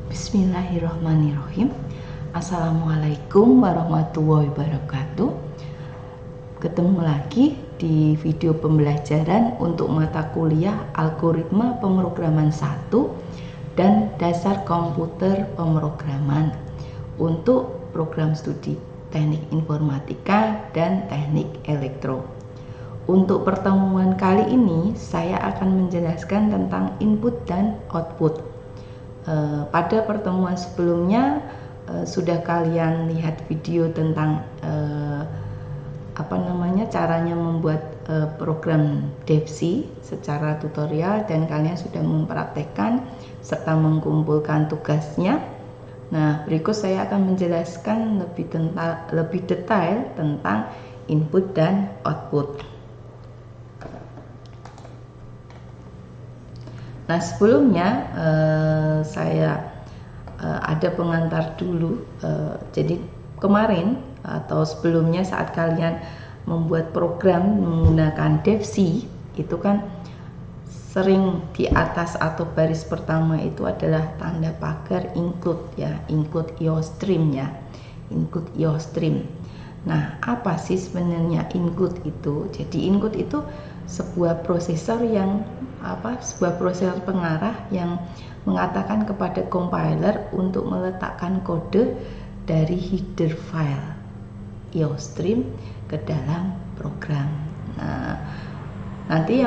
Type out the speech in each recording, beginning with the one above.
Bismillahirrahmanirrahim. Assalamualaikum warahmatullahi wabarakatuh. Ketemu lagi di video pembelajaran untuk mata kuliah Algoritma Pemrograman 1 dan Dasar Komputer Pemrograman untuk program studi Teknik Informatika dan Teknik Elektro. Untuk pertemuan kali ini saya akan menjelaskan tentang input dan output. Pada pertemuan sebelumnya sudah kalian lihat video tentang caranya membuat program DevC secara tutorial dan kalian sudah mempraktekkan serta mengumpulkan tugasnya. Nah, berikut saya akan menjelaskan lebih detail tentang input dan output. Nah, sebelumnya saya ada pengantar dulu. Jadi kemarin atau sebelumnya saat kalian membuat program menggunakan DevC, itu kan sering di atas atau baris pertama itu adalah tanda pagar include ya, include IOStream ya, include IOStream. Nah, apa sih sebenarnya include itu? Jadi include itu sebuah prosesor pengarah yang mengatakan kepada compiler untuk meletakkan kode dari header file IOStream ke dalam program. Nah, nanti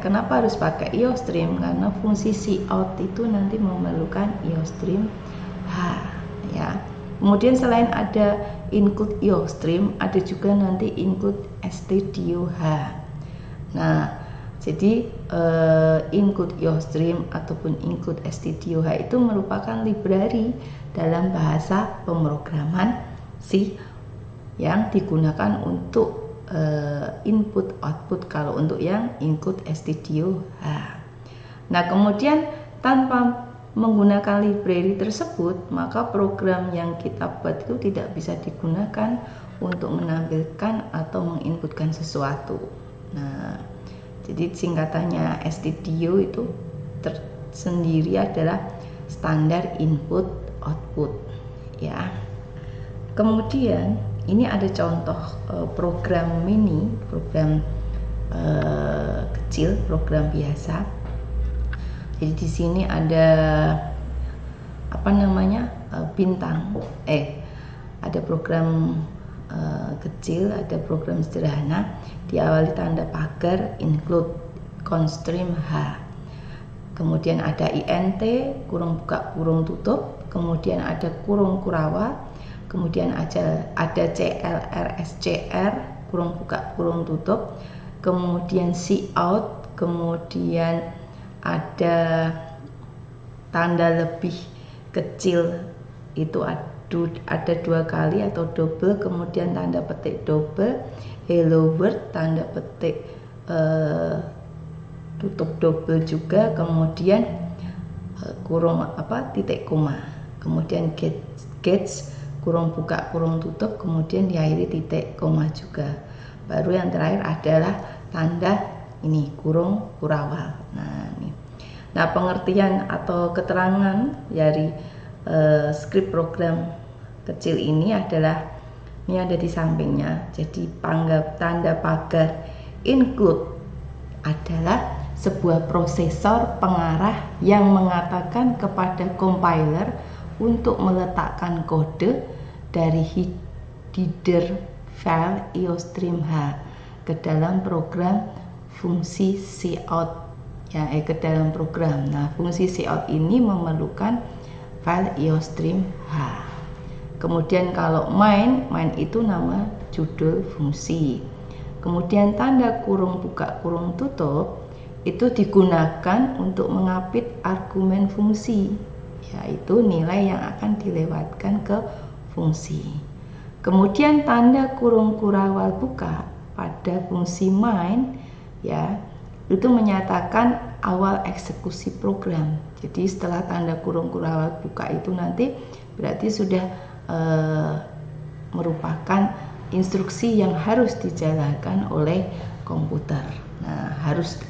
kenapa harus pakai IOStream? Karena fungsi cout itu nanti memerlukan IOStream H ya. Kemudian selain ada include IOStream, ada juga nanti include stdio_h. Nah, jadi include IOStream ataupun include stdio_h itu merupakan library dalam bahasa pemrograman C yang digunakan untuk input output kalau untuk yang include stdio_h. Nah, kemudian tanpa menggunakan library tersebut, maka program yang kita buat itu tidak bisa digunakan untuk menampilkan atau menginputkan sesuatu. Nah, jadi singkatannya stdio itu tersendiri adalah standar input output ya. Kemudian ini ada contoh program mini, program kecil, program biasa. Jadi di sini ada bintang, ada program kecil, ada program sederhana diawali tanda pagar include constream H. Kemudian ada int kurung buka kurung tutup, kemudian ada kurung kurawal, kemudian ada clr_scr kurung buka kurung tutup, kemudian cout, kemudian ada tanda lebih kecil itu ada dua kali atau double, kemudian tanda petik double, hello world tanda petik tutup double juga, kemudian titik koma, kemudian gets kurung buka kurung tutup, kemudian diakhiri titik koma juga. Baru yang terakhir adalah tanda ini kurung kurawal. Nah, pengertian atau keterangan dari skrip program kecil ini adalah ini ada di sampingnya. Jadi tanda pagar include adalah sebuah prosesor pengarah yang mengatakan kepada compiler untuk meletakkan kode dari header file IOStream H ke dalam program fungsi cout ya, ke dalam program. Nah, fungsi cout ini memerlukan file IOStream H. Kemudian kalau main itu nama judul fungsi. Kemudian tanda kurung buka kurung tutup itu digunakan untuk mengapit argumen fungsi, yaitu nilai yang akan dilewatkan ke fungsi. Kemudian tanda kurung kurawal buka pada fungsi main ya, itu menyatakan awal eksekusi program. Jadi setelah tanda kurung kurawal buka itu nanti berarti sudah merupakan instruksi yang harus dijalankan oleh komputer. Nah,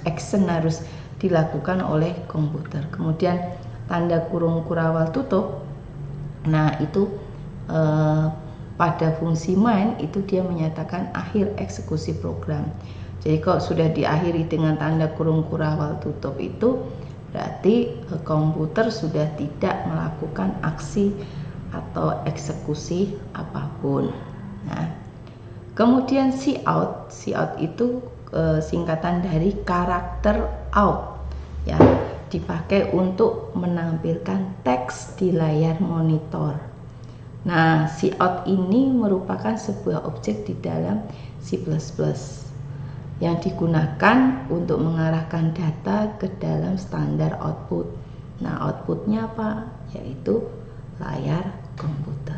action harus dilakukan oleh komputer. Kemudian tanda kurung kurawal tutup, nah itu pada fungsi main itu dia menyatakan akhir eksekusi program. Jadi kalau sudah diakhiri dengan tanda kurung kurawal tutup itu berarti komputer sudah tidak melakukan aksi atau eksekusi apapun. Nah, kemudian cout itu singkatan dari karakter out, ya, dipakai untuk menampilkan teks di layar monitor. Nah, cout ini merupakan sebuah objek di dalam C++ yang digunakan untuk mengarahkan data ke dalam standar output. Nah, outputnya apa? Yaitu layar komputer.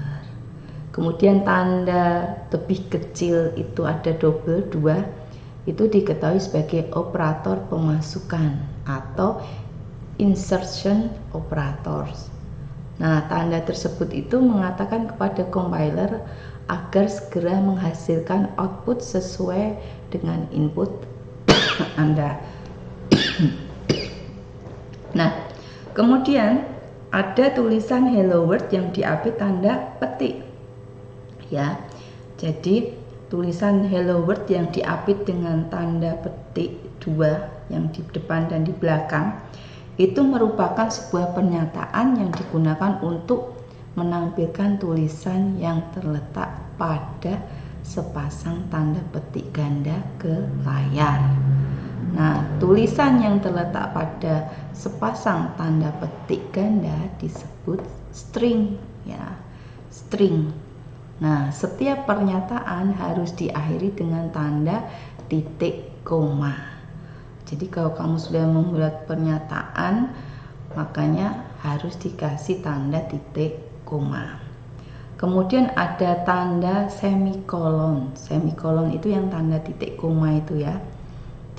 Kemudian tanda lebih kecil itu ada double 2, itu diketahui sebagai operator pemasukan atau insertion operators. Nah, tanda tersebut itu mengatakan kepada compiler agar segera menghasilkan output sesuai dengan input Anda. Nah, kemudian ada tulisan hello world yang diapit tanda petik. Ya, jadi tulisan hello world yang diapit dengan tanda petik 2 yang di depan dan di belakang itu merupakan sebuah pernyataan yang digunakan untuk menampilkan tulisan yang terletak pada sepasang tanda petik ganda ke layar. Nah, tulisan yang terletak pada sepasang tanda petik ganda disebut string, ya, string. Nah, setiap pernyataan harus diakhiri dengan tanda titik koma. Jadi kalau kamu sudah membuat pernyataan, makanya harus dikasih tanda titik koma. Kemudian ada tanda semikolon. Semikolon itu yang tanda titik koma itu, ya,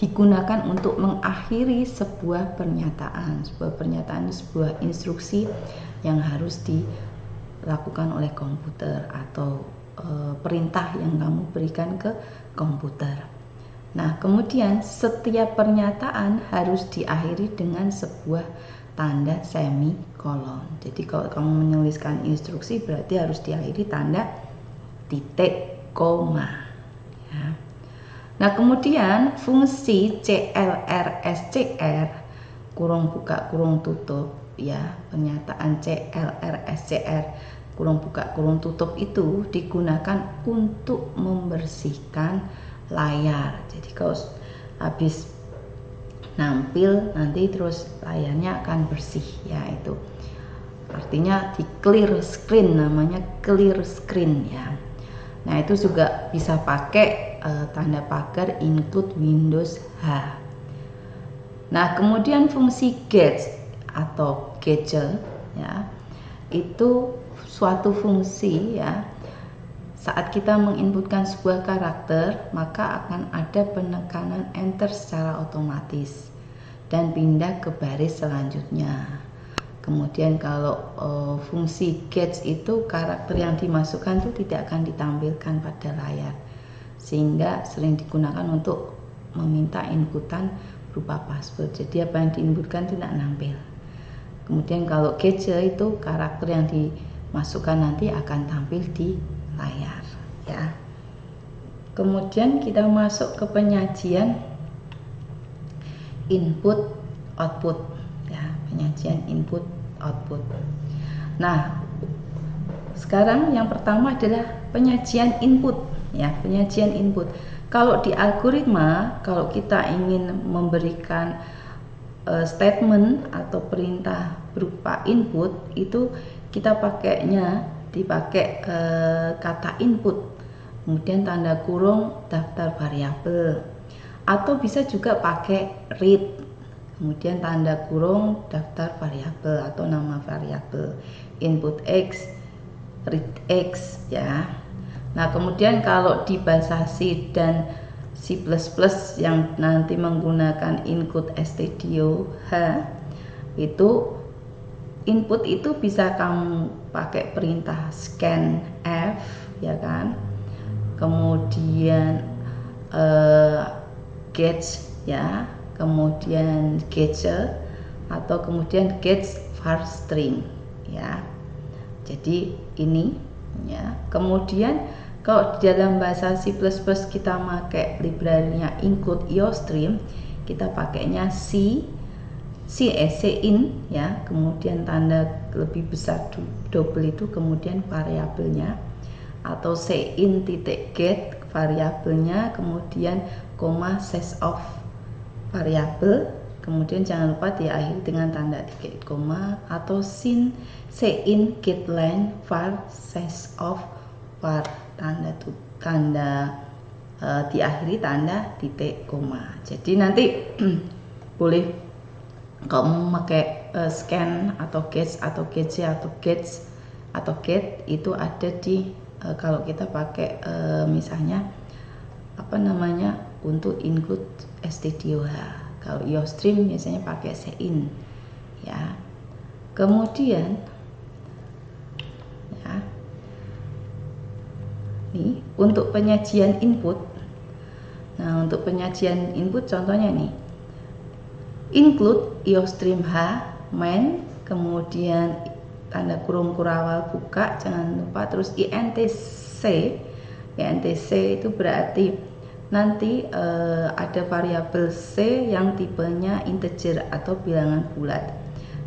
digunakan untuk mengakhiri sebuah pernyataan. Sebuah pernyataan itu sebuah instruksi yang harus dilakukan oleh komputer atau perintah yang kamu berikan ke komputer. Nah, kemudian setiap pernyataan harus diakhiri dengan sebuah tanda semikolon. Jadi kalau kamu menuliskan instruksi berarti harus diakhiri tanda titik koma, ya. Nah, kemudian fungsi CLRSCR kurung buka kurung tutup, ya, pernyataan CLRSCR kurung buka kurung tutup itu digunakan untuk membersihkan layar. Jadi kalau habis nampil nanti terus layarnya akan bersih, ya, itu artinya di clear screen, namanya clear screen, ya. Nah, itu juga bisa pakai tanda pagar include Windows H. Nah, kemudian fungsi get atau getl, ya, itu suatu fungsi, ya, saat kita menginputkan sebuah karakter maka akan ada penekanan enter secara otomatis dan pindah ke baris selanjutnya. Kemudian kalau fungsi get itu karakter yang dimasukkan itu tidak akan ditampilkan pada layar, sehingga sering digunakan untuk meminta inputan berupa password. Jadi apa yang diinputkan tidak nampil. Kemudian kalau getl itu karakter yang dimasukkan nanti akan tampil di layar, ya. Kemudian kita masuk ke penyajian input output, ya, penyajian input output. Nah, sekarang yang pertama adalah penyajian input, ya, penyajian input. Kalau di algoritma, kalau kita ingin memberikan statement atau perintah berupa input itu kita dipakai kata input, kemudian tanda kurung daftar variabel, atau bisa juga pakai read, kemudian tanda kurung daftar variabel atau nama variabel, input x, read x, ya. Nah, kemudian kalau di bahasa C dan C++ yang nanti menggunakan include stdio_h itu input itu bisa kamu pakai perintah scanf, ya kan, kemudian get, ya, kemudian getl, atau kemudian get var string ya. Jadi ini ya. Kemudian kalau di dalam bahasa C++ kita pakai library-nya include IOStream, kita pakainya cin ya, kemudian tanda lebih besar double itu kemudian variabelnya, atau cin titik get variabelnya, kemudian koma size of variabel, kemudian jangan lupa diakhiri dengan tanda titik koma, atau cin get len var size of var diakhiri tanda titik koma. Jadi nanti boleh kalau memakai scan atau get atau getc atau gets atau get itu ada di kalau kita pakai misalnya apa namanya untuk include stdoh. Kalau IOStream biasanya pakai cin ya. Kemudian ya, nih untuk penyajian input. Nah, untuk penyajian input contohnya nih, include IOStream h main, kemudian tanda kurung kurawal buka, jangan lupa, terus intc itu berarti nanti ada variabel c yang tipenya integer atau bilangan bulat.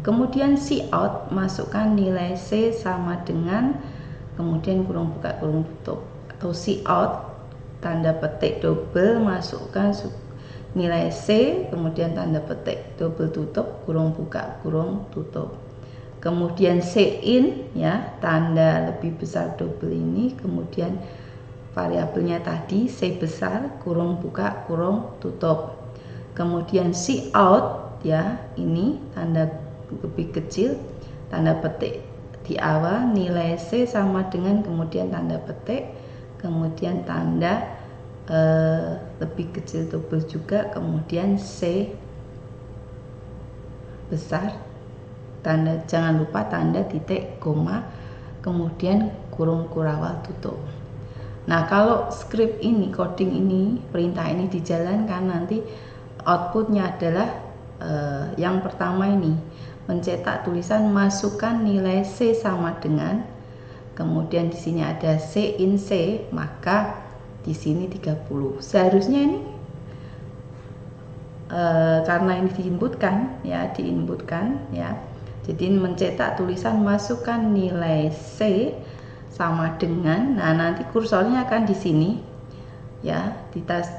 Kemudian cout, masukkan nilai c sama dengan, kemudian kurung buka kurung tutup, atau cout tanda petik double, masukkan nilai C, kemudian tanda petik double tutup, kurung buka kurung tutup. Kemudian cin ya, tanda lebih besar double ini, kemudian variabelnya tadi C besar, kurung buka kurung tutup. Kemudian cout ya, ini tanda lebih kecil, tanda petik di awal, nilai C sama dengan, kemudian tanda petik, kemudian tanda lebih kecil double juga, kemudian C besar, tanda jangan lupa tanda titik koma, kemudian kurung kurawal tutup. Nah, kalau script ini, coding ini, perintah ini dijalankan, nanti outputnya adalah yang pertama ini, mencetak tulisan masukkan nilai C sama dengan, kemudian di sini ada cin C, maka di sini 30. Seharusnya ini karena ini diinputkan ya, jadi mencetak tulisan masukkan nilai C sama dengan, nah nanti kursornya akan di sini ya,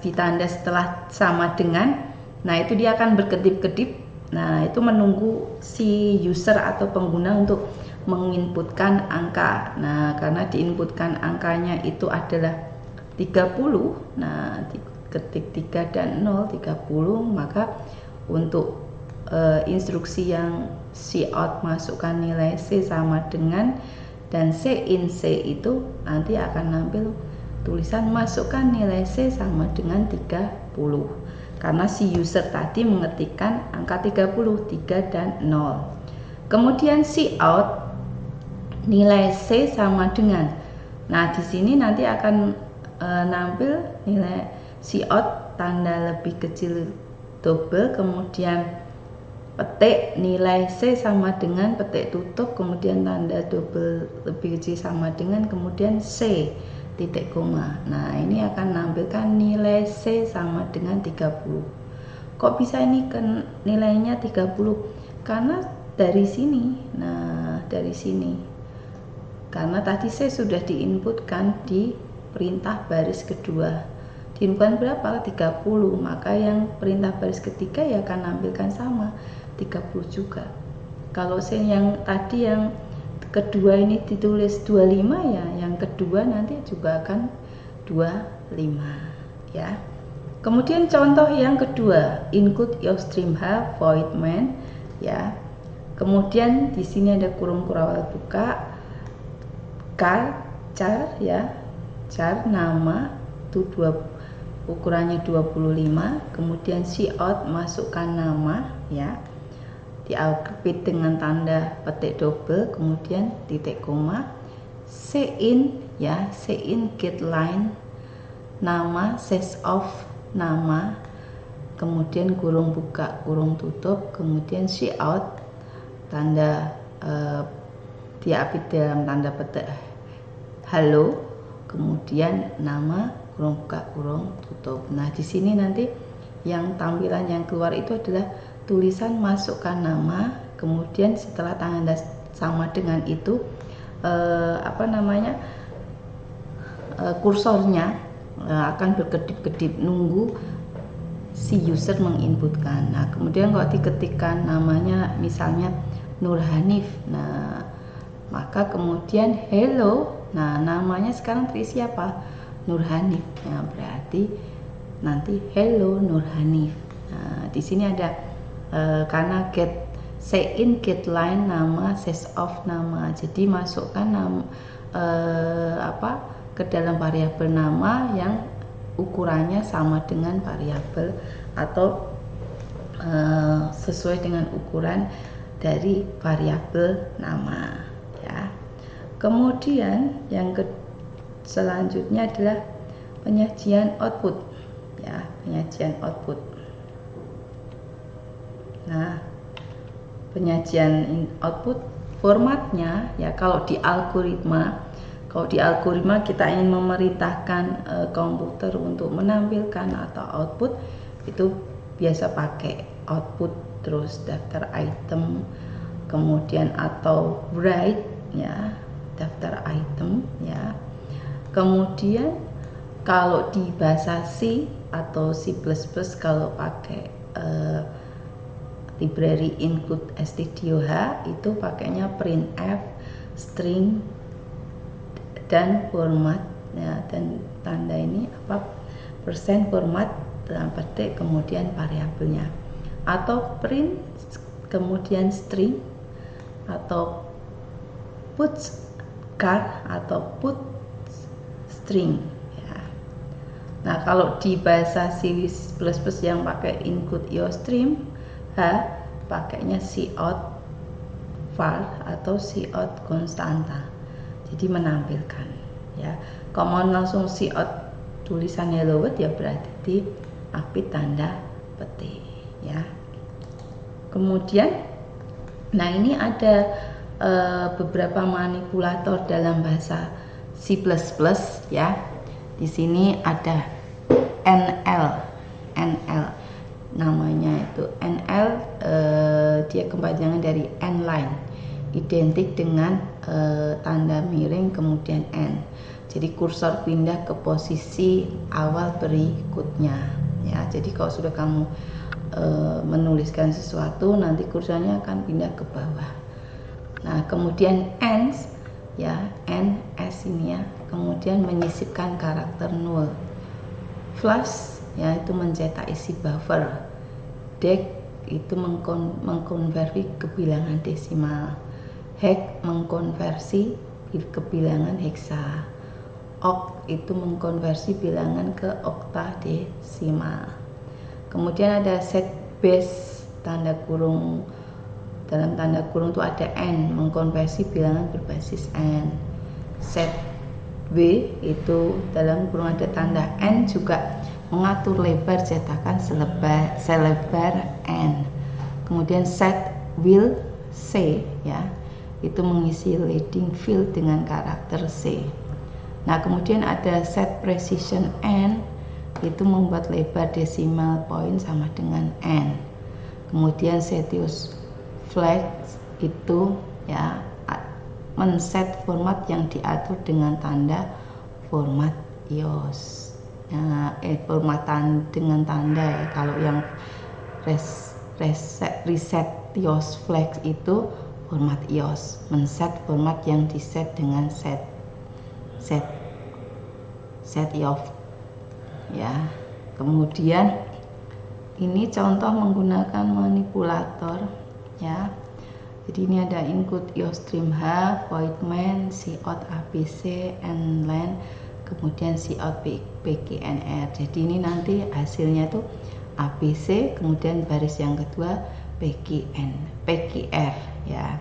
ditanda setelah sama dengan, nah itu dia akan berkedip-kedip. Nah, itu menunggu si user atau pengguna untuk menginputkan angka. Nah, karena diinputkan angkanya itu adalah 30, nah ketik 3 dan 0, 30, maka untuk instruksi yang cout masukkan nilai C sama dengan dan cin C itu nanti akan nampil tulisan masukkan nilai C sama dengan 30, karena si user tadi mengetikkan angka 30, 3 dan 0. Kemudian cout nilai C sama dengan, nah di sini nanti akan nampil nilai cout tanda lebih kecil double, kemudian petik nilai C sama dengan petik tutup, kemudian tanda double lebih kecil sama dengan, kemudian C titik koma. Nah, ini akan menampilkan nilai C sama dengan 30. Kok bisa ini nilainya 30? Karena dari sini. Nah, dari sini. Karena tadi C sudah diinputkan di perintah baris kedua. Diinputkan berapa? 30. Maka yang perintah baris ketiga ya akan menampilkan sama 30 juga. Kalau C yang tadi yang kedua ini ditulis 25 ya, yang kedua nanti juga akan 25 ya. Kemudian contoh yang kedua, include IOStream h void main ya. Kemudian di sini ada kurung kurawal buka, char ya, char nama itu ukurannya 25, kemudian cout masukkan nama ya, diakhiri dengan tanda petik double, kemudian titik koma, cin ya, cin get line nama, size of nama, kemudian kurung buka kurung tutup, kemudian cout tanda diapit dalam tanda petik halo, kemudian nama kurung buka kurung tutup. Nah di sini nanti yang tampilan yang keluar itu adalah tulisan masukkan nama, kemudian setelah tanda sama dengan itu kursornya akan berkedip-kedip nunggu si user menginputkan. Nah kemudian kalau diketikkan namanya misalnya Nur Hanif, nah maka kemudian hello, nah namanya sekarang terisi apa? Nur Hanif. Nah berarti nanti hello Nur Hanif. Nah di sini ada karena get say in get line nama, says off nama, jadi masukkan nama ke dalam variabel nama yang ukurannya sama dengan variabel atau sesuai dengan ukuran dari variabel nama ya. Kemudian yang selanjutnya adalah penyajian output ya, penyajian output. Nah penyajian output formatnya ya, kalau di algoritma kita ingin memerintahkan komputer untuk menampilkan atau output, itu biasa pakai output terus daftar item, kemudian atau write ya, daftar item ya. Kemudian kalau di bahasa C atau C++ kalau pakai library include stdoh itu pakainya printf, string, dan format ya, dan tanda ini persen format dalam petik kemudian variabelnya, atau print kemudian string, atau put char atau put string ya. Nah kalau di bahasa C++ yang pakai include iostream pakainya cout var atau cout konstanta, jadi menampilkan ya. Kalau mau langsung cout tulisan hello world ya berarti diapit tanda petik ya. Kemudian nah ini ada beberapa manipulator dalam bahasa C++ ya. Di sini ada NL namanya itu NL, dia kepanjangan dari n-line, identik dengan tanda miring kemudian n. Jadi kursor pindah ke posisi awal berikutnya ya. Jadi kalau sudah kamu menuliskan sesuatu, nanti kursornya akan pindah ke bawah. Nah kemudian ends ya, ns ini ya, kemudian menyisipkan karakter null. Flush ya, itu mencetak isi buffer. Dec itu mengkonversi ke bilangan desimal. Hex mengkonversi ke bilangan heksa. Oct itu mengkonversi bilangan ke oktadesimal. Kemudian ada set base tanda kurung, dalam tanda kurung itu ada n, mengkonversi bilangan berbasis n. Set w itu dalam kurung ada tanda n, juga mengatur lebar cetakan selebar n. Kemudian set will c ya, itu mengisi leading field dengan karakter c. Nah kemudian ada set precision n, itu membuat lebar decimal point sama dengan n. Kemudian Cetius flag itu ya men-set format yang diatur dengan tanda format iOS. Nah, formatan dengan tanda ya. Kalau yang reset iOS flag itu format iOS, men-set format yang diset dengan set iOS ya. Kemudian ini contoh menggunakan manipulator ya. Jadi ini ada include iostream h, void main, cout abc, nlen, kemudian cout pgnr. Jadi ini nanti hasilnya tuh abc, kemudian baris yang kedua pgr ya.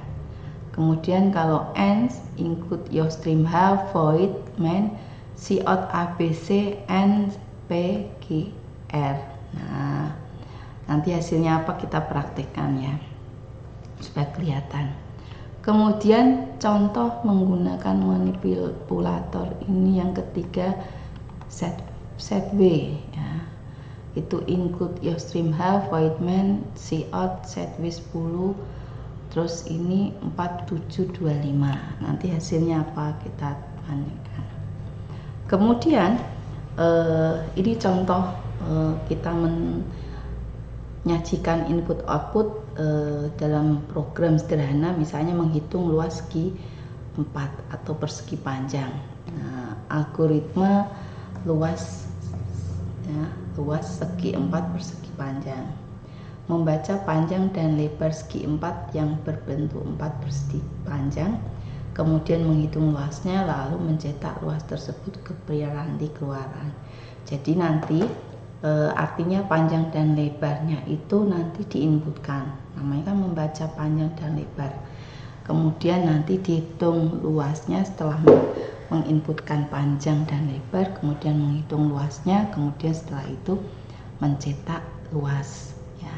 Kemudian kalau ends include iostream h, void main, cout abc, n, pgr. Nah nanti hasilnya apa kita praktekkan ya. supaya kelihatan. Kemudian contoh menggunakan manipulator ini yang ketiga, set W ya. Itu include your stream half, void main, cout, set W 10, terus ini 4725. Nanti hasilnya apa kita bandingkan. Kemudian ini contoh kita menyajikan input output dalam program sederhana, misalnya menghitung luas segi 4 atau persegi panjang. Nah, algoritma luas ya, luas segi 4 persegi panjang, membaca panjang dan lebar segi 4 yang berbentuk 4 persegi panjang, kemudian menghitung luasnya, lalu mencetak luas tersebut ke piranti keluaran. Jadi nanti artinya panjang dan lebarnya itu nanti diinputkan, namanya kan membaca panjang dan lebar. Kemudian nanti dihitung luasnya setelah menginputkan panjang dan lebar, kemudian menghitung luasnya, kemudian setelah itu mencetak luas ya.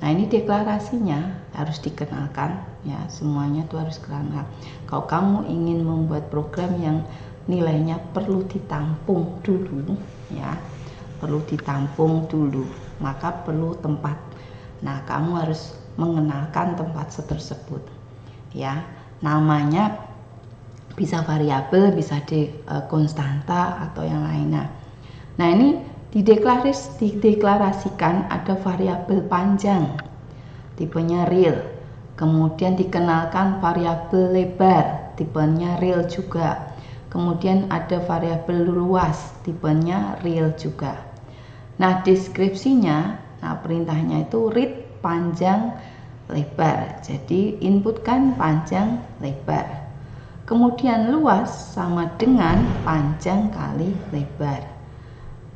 Nah, ini deklarasinya harus dikenalkan ya, semuanya itu harus kenal. Kalau kamu ingin membuat program yang nilainya perlu ditampung dulu ya, perlu ditampung dulu, maka perlu tempat. Nah, kamu harus mengenalkan tempat tersebut ya, namanya bisa variabel, bisa di konstanta atau yang lainnya. Nah, ini dideklarasikan ada variabel panjang tipenya real, kemudian dikenalkan variabel lebar tipenya real juga, kemudian ada variabel luas tipenya real juga. Nah, deskripsinya, nah perintahnya itu read panjang lebar, jadi inputkan panjang lebar. Kemudian luas sama dengan panjang kali lebar.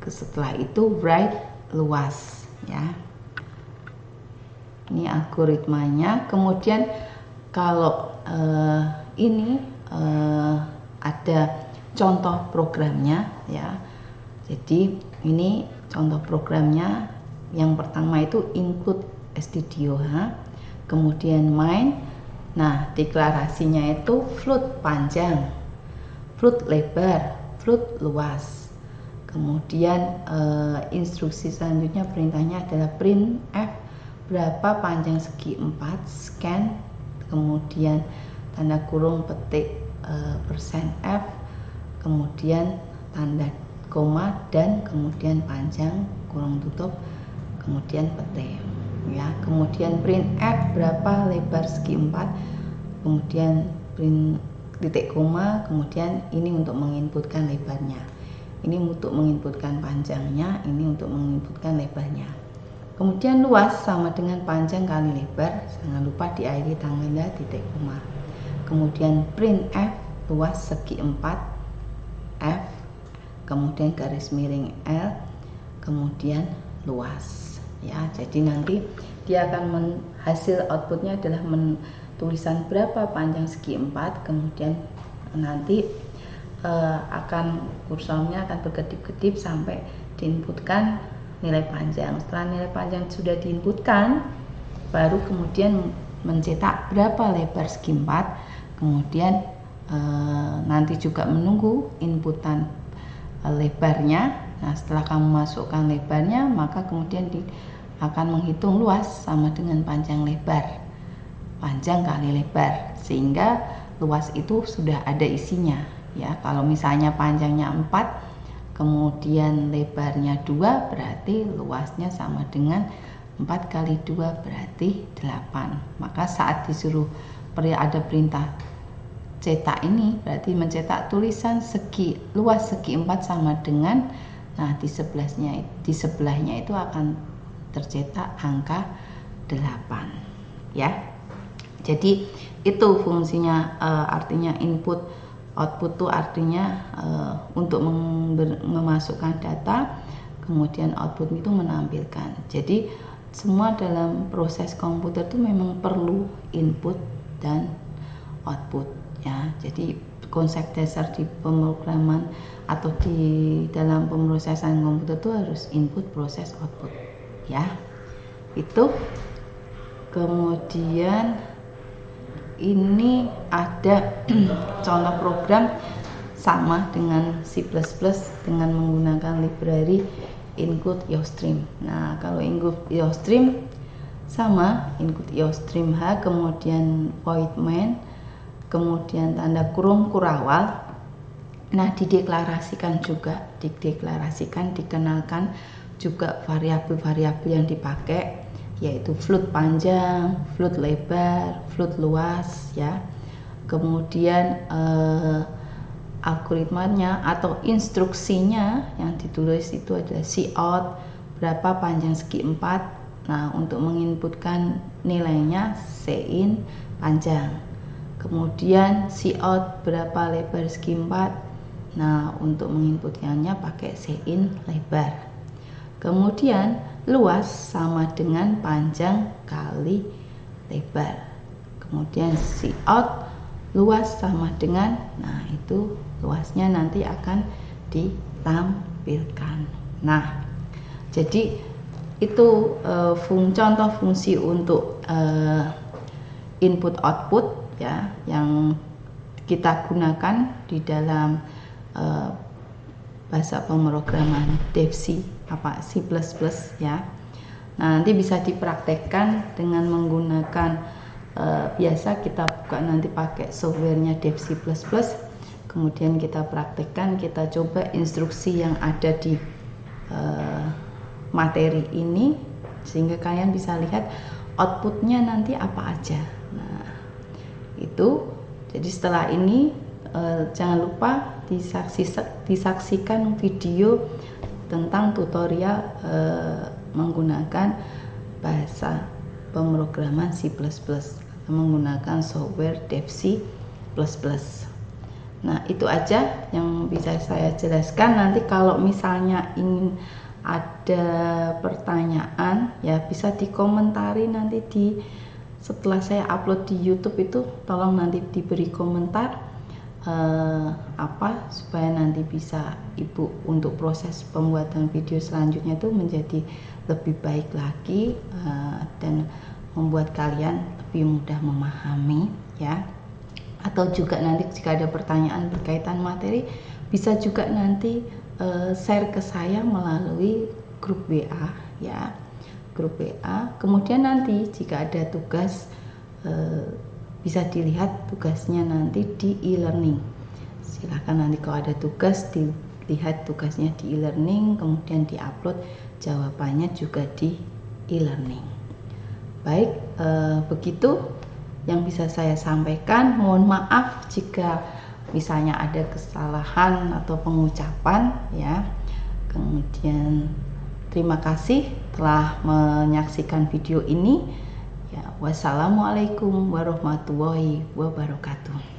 Setelah itu write luas ya. Ini algoritmanya. Kemudian kalau ini ada contoh programnya ya. Jadi ini contoh programnya. Yang pertama itu include stdio, kemudian main. Nah, deklarasinya itu float panjang, float lebar, float luas. Kemudian instruksi selanjutnya, perintahnya adalah print f berapa panjang segi 4, scan, kemudian tanda kurung petik %f, kemudian tanda koma, dan kemudian panjang kurung tutup, kemudian petik ya. Kemudian print f berapa lebar segi 4, kemudian print titik koma, kemudian ini untuk menginputkan lebarnya, ini untuk menginputkan panjangnya, ini untuk menginputkan lebarnya. Kemudian luas sama dengan panjang kali lebar, jangan lupa diakhiri tanda titik koma. Kemudian print f luas segi 4 f, kemudian garis miring L, kemudian luas ya. Jadi nanti dia akan hasil outputnya adalah tulisan berapa panjang segi 4, kemudian nanti akan kursornya akan berkedip-kedip sampai diinputkan nilai panjang. Setelah nilai panjang sudah diinputkan, baru kemudian mencetak berapa lebar segi 4, kemudian nanti juga menunggu inputan lebarnya. Nah, setelah kamu masukkan lebarnya, maka kemudian akan menghitung luas sama dengan panjang lebar, panjang kali lebar, sehingga luas itu sudah ada isinya ya. Kalau misalnya panjangnya 4, kemudian lebarnya 2, berarti luasnya sama dengan 4 kali 2 berarti 8. Maka saat disuruh ada perintah cetak ini, berarti mencetak tulisan luas segi 4 sama dengan, nah di sebelahnya itu akan tercetak angka 8 ya. Jadi itu fungsinya, artinya input output itu artinya untuk memasukkan data, kemudian output itu menampilkan. Jadi semua dalam proses komputer itu memang perlu input dan output ya. Jadi konsep dasar di pemrograman atau di dalam pemrosesan komputer itu harus input, proses, output ya. Itu Kemudian ini ada contoh program sama dengan C++ dengan menggunakan library include iostream. Nah, kalau include iostream sama include iostream H, kemudian void main, kemudian tanda kurung kurawal. Nah, dideklarasikan juga, dikenalkan juga variabel-variabel yang dipakai, yaitu float panjang, float lebar, float luas, ya. Kemudian algoritmanya atau instruksinya yang ditulis itu adalah cout berapa panjang segi 4. Nah, untuk menginputkan nilainya cin panjang. Kemudian cout berapa lebar segi 4. Nah, untuk menginputkannya pakai cin lebar. Kemudian luas sama dengan panjang kali lebar. Kemudian cout luas sama dengan, nah itu luasnya nanti akan ditampilkan. Nah, jadi itu contoh fungsi untuk input output ya yang kita gunakan di dalam bahasa pemrograman C ya. Nah, nanti bisa dipraktekkan dengan menggunakan biasa kita buka nanti pakai softwarenya C++, kemudian kita praktekkan, kita coba instruksi yang ada di materi ini sehingga kalian bisa lihat outputnya nanti apa aja. Nah, itu jadi setelah ini jangan lupa disaksikan video tentang tutorial menggunakan bahasa pemrograman C++ menggunakan software C++. Nah, itu aja yang bisa saya jelaskan. Nanti kalau misalnya ingin ada pertanyaan ya bisa dikomentari nanti setelah saya upload di YouTube itu, tolong nanti diberi komentar supaya nanti bisa Ibu untuk proses pembuatan video selanjutnya itu menjadi lebih baik lagi dan membuat kalian lebih mudah memahami ya. Atau juga nanti jika ada pertanyaan berkaitan materi bisa juga nanti share ke saya melalui grup WA ya, grup WA. Kemudian nanti jika ada tugas bisa dilihat tugasnya nanti di e-learning. Silahkan nanti kalau ada tugas dilihat tugasnya di e-learning, kemudian diupload jawabannya juga di e-learning. Baik, begitu yang bisa saya sampaikan. Mohon maaf jika misalnya ada kesalahan atau pengucapan ya. Kemudian terima kasih telah menyaksikan video ini. Ya, wassalamualaikum warahmatullahi wabarakatuh.